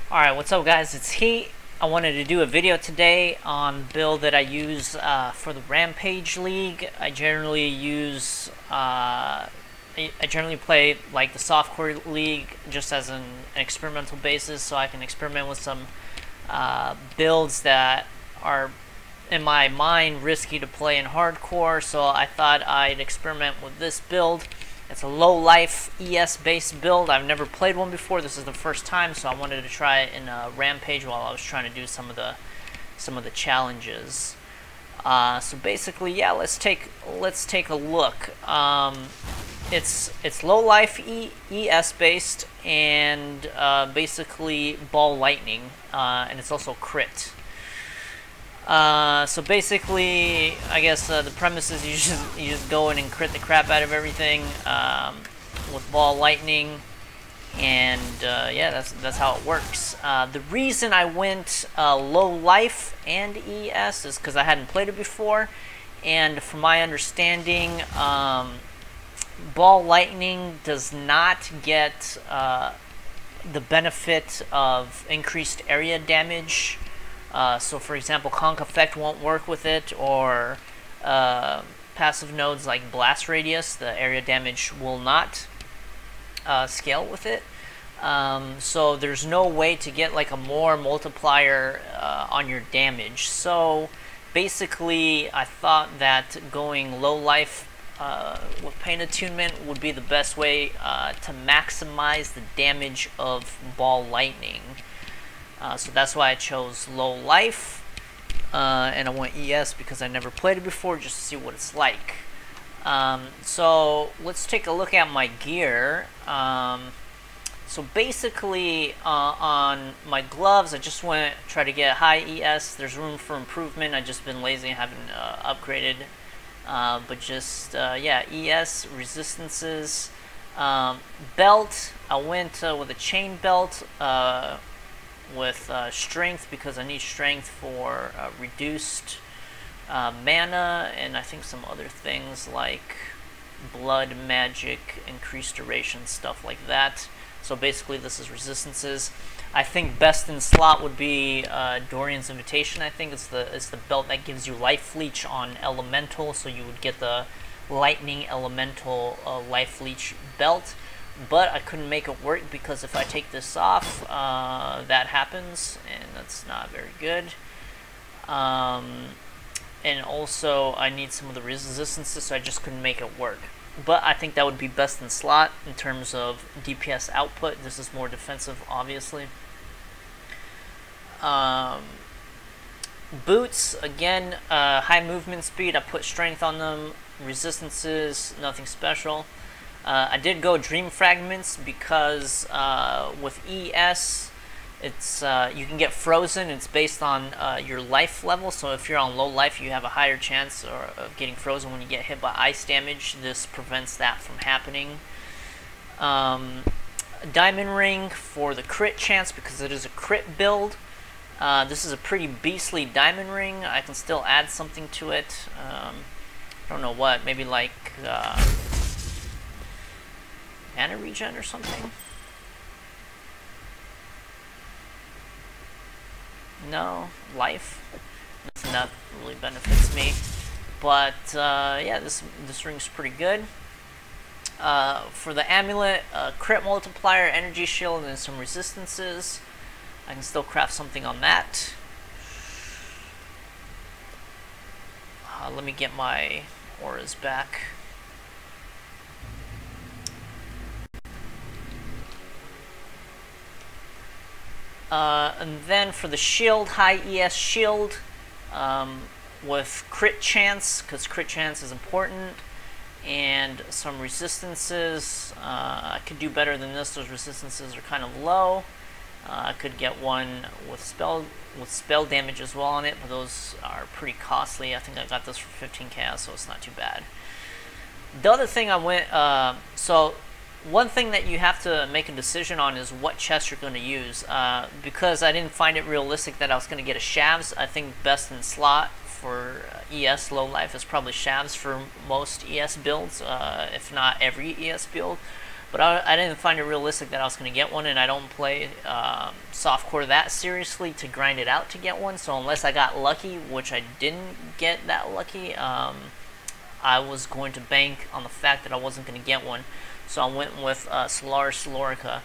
Alright, what's up guys, it's Heat. I wanted to do a video today on build that I use for the Rampage League. I generally play like the softcore league just as an experimental basis, so I can experiment with some builds that are in my mind risky to play in hardcore. So I thought I'd experiment with this build. It's a low life ES based build. I've never played one before. This is the first time, so I wanted to try it in Rampage while I was trying to do some of the challenges. So basically, yeah, let's take a look. It's low life ES based and basically ball lightning, and it's also crit. So basically, I guess the premise is you just go in and crit the crap out of everything with ball lightning, and yeah, that's how it works. The reason I went low life and ES is because I hadn't played it before, and from my understanding, ball lightning does not get the benefit of increased area damage. So for example, Conk Effect won't work with it, or passive nodes like Blast Radius, the area damage will not scale with it. So there's no way to get like a more multiplier on your damage. So basically, I thought that going low life with Pain Attunement would be the best way to maximize the damage of ball lightning. So that's why I chose low life, and I went ES because I never played it before, just to see what it's like. So let's take a look at my gear. So basically, on my gloves, I just went try to get high ES. There's room for improvement. I've just been lazy and haven't upgraded, but just yeah, ES resistances. Belt, I went with a chain belt. With strength, because I need strength for reduced mana, and I think some other things like blood, magic, increased duration, stuff like that. So basically this is resistances. I think best in slot would be Dorian's Invitation. I think it's the belt that gives you life leech on elemental, so you would get the lightning elemental life leech belt. But I couldn't make it work because if I take this off, that happens, and that's not very good. And also, I need some of the resistances, so I just couldn't make it work. But I think that would be best in slot in terms of DPS output. This is more defensive, obviously. Boots, again, high movement speed. I put strength on them. Resistances, nothing special. I did go Dream Fragments because with ES, it's you can get frozen. It's based on your life level, so if you're on low life, you have a higher chance of getting frozen when you get hit by ice damage. This prevents that from happening. Diamond Ring for the crit chance, because it is a crit build. This is a pretty beastly Diamond Ring. I can still add something to it. I don't know what, maybe like mana regen or something? No, life. Nothing that really benefits me. But yeah, this ring's pretty good. For the amulet, crit multiplier, energy shield, and some resistances. I can still craft something on that. Let me get my auras back. And then for the shield, high ES shield with crit chance, because crit chance is important, and some resistances. I could do better than this. Those resistances are kind of low. I could get one with spell damage as well on it, but those are pretty costly. I think I got this for 15k, so it's not too bad. The other thing I went, so one thing that you have to make a decision on is what chest you're going to use. Because I didn't find it realistic that I was going to get a Shavs, I think best in slot for ES low life is probably Shavs for most ES builds, if not every ES build. but I didn't find it realistic that I was going to get one, and I don't play softcore that seriously to grind it out to get one. So unless I got lucky, which I didn't get that lucky, I was going to bank on the fact that I wasn't going to get one. So I went with Solaris Lorica,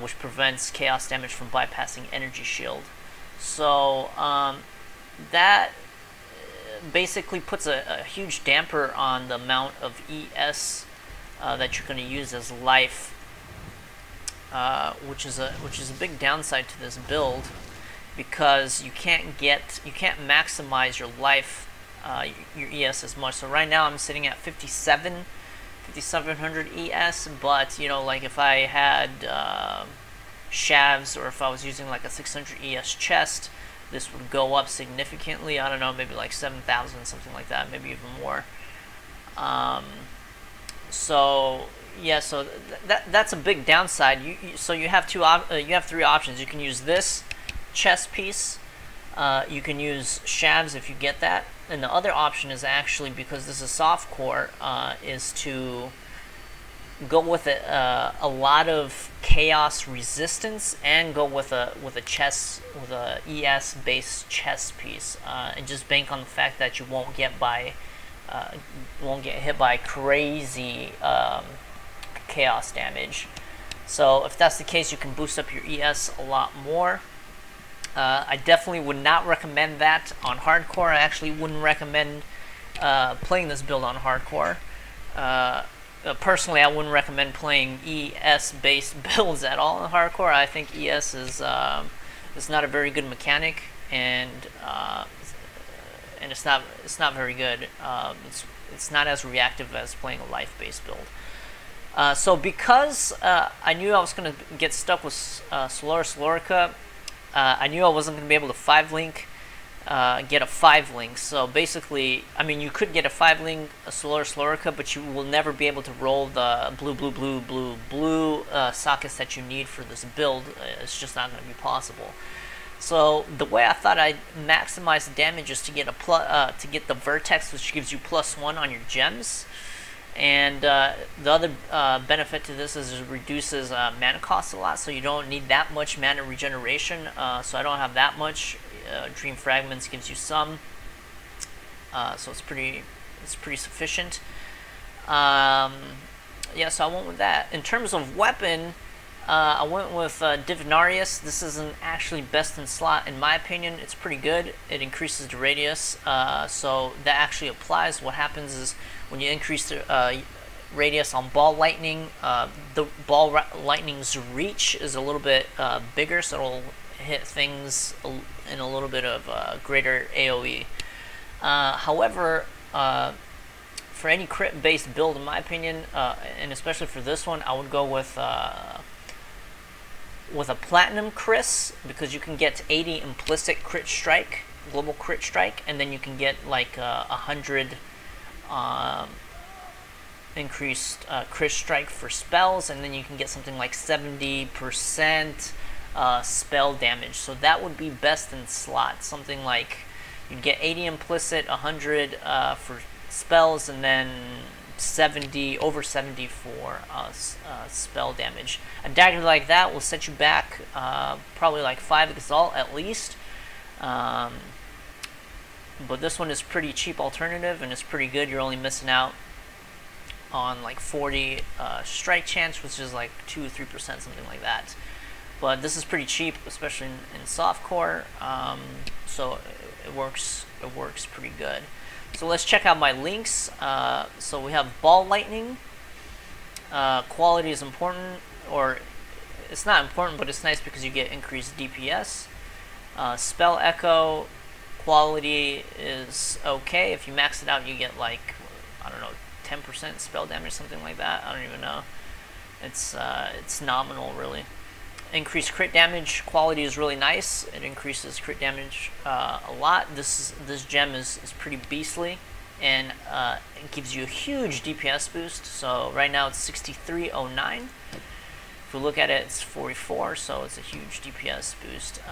which prevents chaos damage from bypassing energy shield. So that basically puts a huge damper on the amount of ES that you're going to use as life, which is a big downside to this build, because you can't maximize your life, your ES as much. So right now I'm sitting at 5700 ES, but you know, like if I had shavs, or if I was using like a 600 ES chest, this would go up significantly. I don't know, maybe like 7,000, something like that, maybe even more. So yeah, so that's a big downside. So you have three options. You can use this chest piece. You can use shavs if you get that, and the other option is actually, because this is softcore, is to go with a lot of chaos resistance and go with a ES based chest piece, and just bank on the fact that you won't get hit by crazy chaos damage. So if that's the case, you can boost up your ES a lot more. I definitely would not recommend that on hardcore. I actually wouldn't recommend playing this build on hardcore. Personally, I wouldn't recommend playing ES-based builds at all in hardcore. I think ES is not a very good mechanic, and it's not very good. It's not as reactive as playing a life-based build. So because I knew I was going to get stuck with Solaris Lorica, I knew I wasn't going to be able to get a 5-link. So basically, I mean, you could get a 5-link Solaris Lorica, but you will never be able to roll the blue sockets that you need for this build. It's just not going to be possible. So the way I thought I'd maximize the damage is to get the vertex, which gives you +1 on your gems. And the other benefit to this is it reduces mana cost a lot, so you don't need that much mana regeneration. So I don't have that much. Dream Fragments gives you some, so it's pretty sufficient. Yeah, so I went with that. In terms of weapon, I went with Divinarius. This isn't actually best in slot in my opinion. It's pretty good. It increases the radius, so that actually applies. What happens is when you increase the radius on ball lightning, the ball lightning's reach is a little bit bigger, so it'll hit things in a little bit of greater AoE. However, for any crit-based build, in my opinion, and especially for this one, I would go with a Platinum Chris, because you can get 80 implicit crit strike, global crit strike, and then you can get like 100 increased crit strike for spells, and then you can get something like 70% spell damage. So that would be best in slot. Something like you'd get 80 implicit, 100 for spells, and then over 70 for spell damage. A dagger like that will set you back probably like 5 Exalt at least. But this one is pretty cheap alternative, and it's pretty good. You're only missing out on like 40 strike chance, which is like 2-3%, something like that. But this is pretty cheap, especially in softcore, so it works pretty good. So let's check out my links. So we have Ball Lightning. Quality is important, or it's not important, but it's nice because you get increased DPS. Spell Echo, quality is okay. If you max it out, you get like, I don't know, 10% spell damage, something like that. I don't even know. It's nominal, really. Increased crit damage, quality is really nice. It increases crit damage a lot. This gem is pretty beastly, and it gives you a huge DPS boost. So right now it's 6309. If we look at it, it's 44, so it's a huge DPS boost.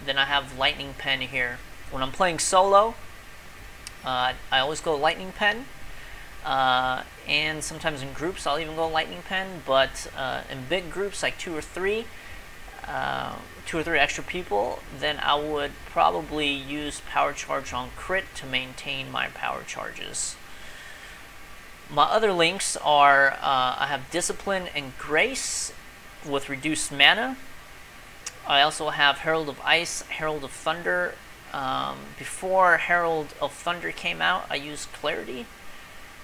Then I have Lightning Pen here. When I'm playing solo, I always go Lightning Pen. and sometimes in groups I'll even go lightning pen, but in big groups like two or three extra people, then I would probably use power charge on crit to maintain my power charges. My other links are I have discipline and grace with reduced mana. I also have Herald of Ice, Herald of Thunder. Before Herald of Thunder came out, I used Clarity,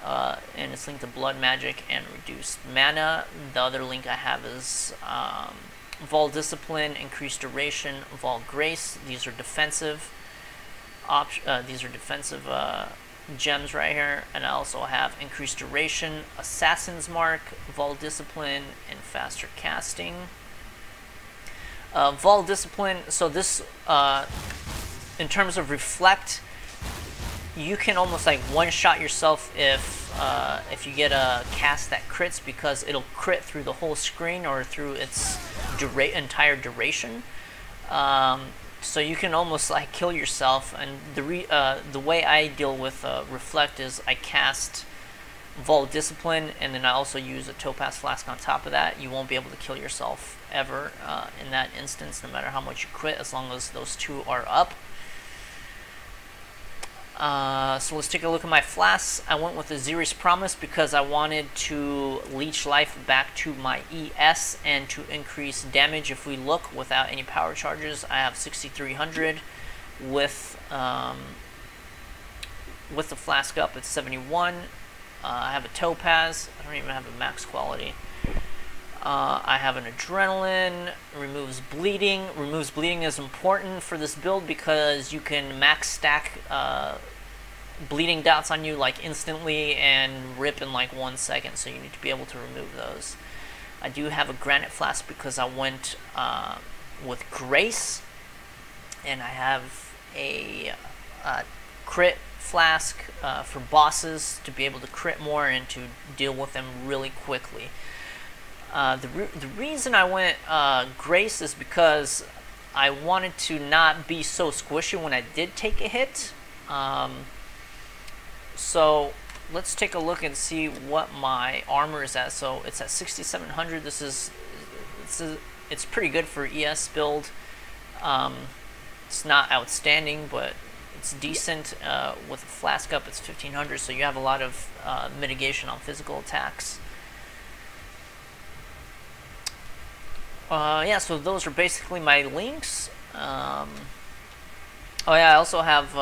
and it's linked to Blood Magic and reduced mana. The other link I have is Vaal Discipline, increased duration, Vaal Grace. These are defensive. Gems right here, and I also have increased duration, Assassin's Mark, Vaal Discipline, and faster casting. Vaal Discipline. So this, in terms of reflect, you can almost like one-shot yourself if you get a cast that crits, because it'll crit through the whole screen or through its entire duration. So you can almost like kill yourself. And the way I deal with reflect is I cast Vaal Discipline, and then I also use a Topaz Flask on top of that. You won't be able to kill yourself ever in that instance, no matter how much you crit, as long as those two are up. So let's take a look at my flasks. I went with the Aziri's Promise because I wanted to leech life back to my ES and to increase damage. If we look without any power charges, I have 6,300. With the flask up, it's 71. I have a Topaz. I don't even have a max quality. I have an Adrenaline. Removes bleeding. Removes bleeding is important for this build because you can max stack bleeding dots on you like instantly and rip in like 1 second, so you need to be able to remove those. I do have a Granite Flask because I went with Grace, and I have a crit flask for bosses to be able to crit more and to deal with them really quickly. The reason I went Grace is because I wanted to not be so squishy when I did take a hit. So let's take a look and see what my armor is at. So it's at 6,700. It's pretty good for ES build. It's not outstanding, but it's decent. With a flask up, it's 1,500, so you have a lot of mitigation on physical attacks. Yeah, so those are basically my links. Oh yeah, I also have,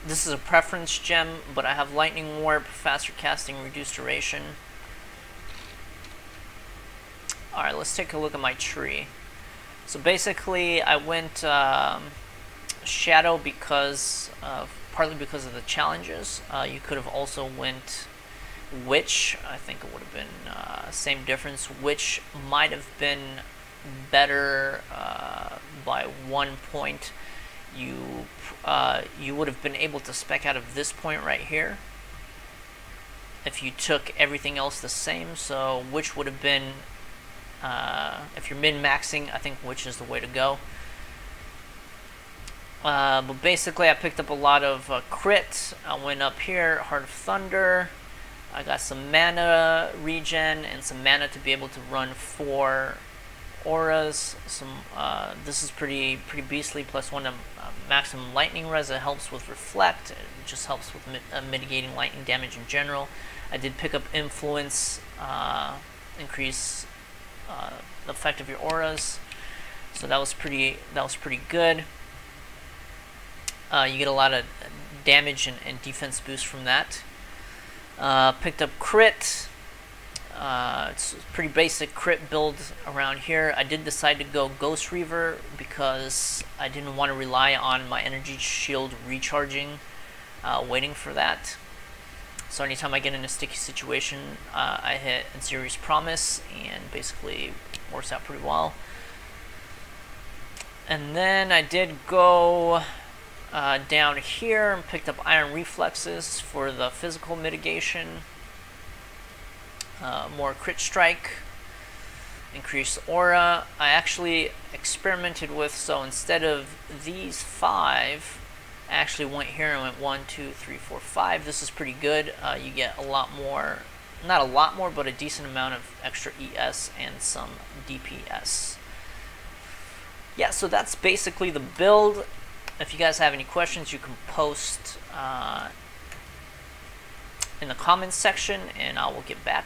this is a preference gem, but I have Lightning Warp, faster casting, reduced duration. Alright, let's take a look at my tree. So basically, I went Shadow because, partly because of the challenges. You could have also went Witch. I think it would have been same difference. Witch might have been better by 1 point. You would have been able to spec out of this point right here if you took everything else the same. So Witch would have been, if you're min-maxing, I think Witch is the way to go. But basically I picked up a lot of crit. I went up here, Heart of Thunder. I got some mana regen and some mana to be able to run 4 auras. This is pretty beastly. +1 maximum lightning res. It helps with reflect. It just helps with mitigating lightning damage in general. I did pick up influence, increase the effect of your auras. So that was pretty good. You get a lot of damage and defense boost from that. Picked up crit. It's a pretty basic crit build around here. I did decide to go Ghost Reaver because I didn't want to rely on my energy shield recharging, waiting for that. So anytime I get in a sticky situation, I hit Aziri's Promise, and basically works out pretty well. And then I did go down here and picked up Iron Reflexes for the physical mitigation. More crit strike, increased aura. I actually experimented with, so instead of these 5, actually went here and went 1, 2, 3, 4, 5. This is pretty good. You get a lot more, not a lot more, but a decent amount of extra ES and some DPS. Yeah, so that's basically the build. If you guys have any questions, you can post in the comments section, and I will get back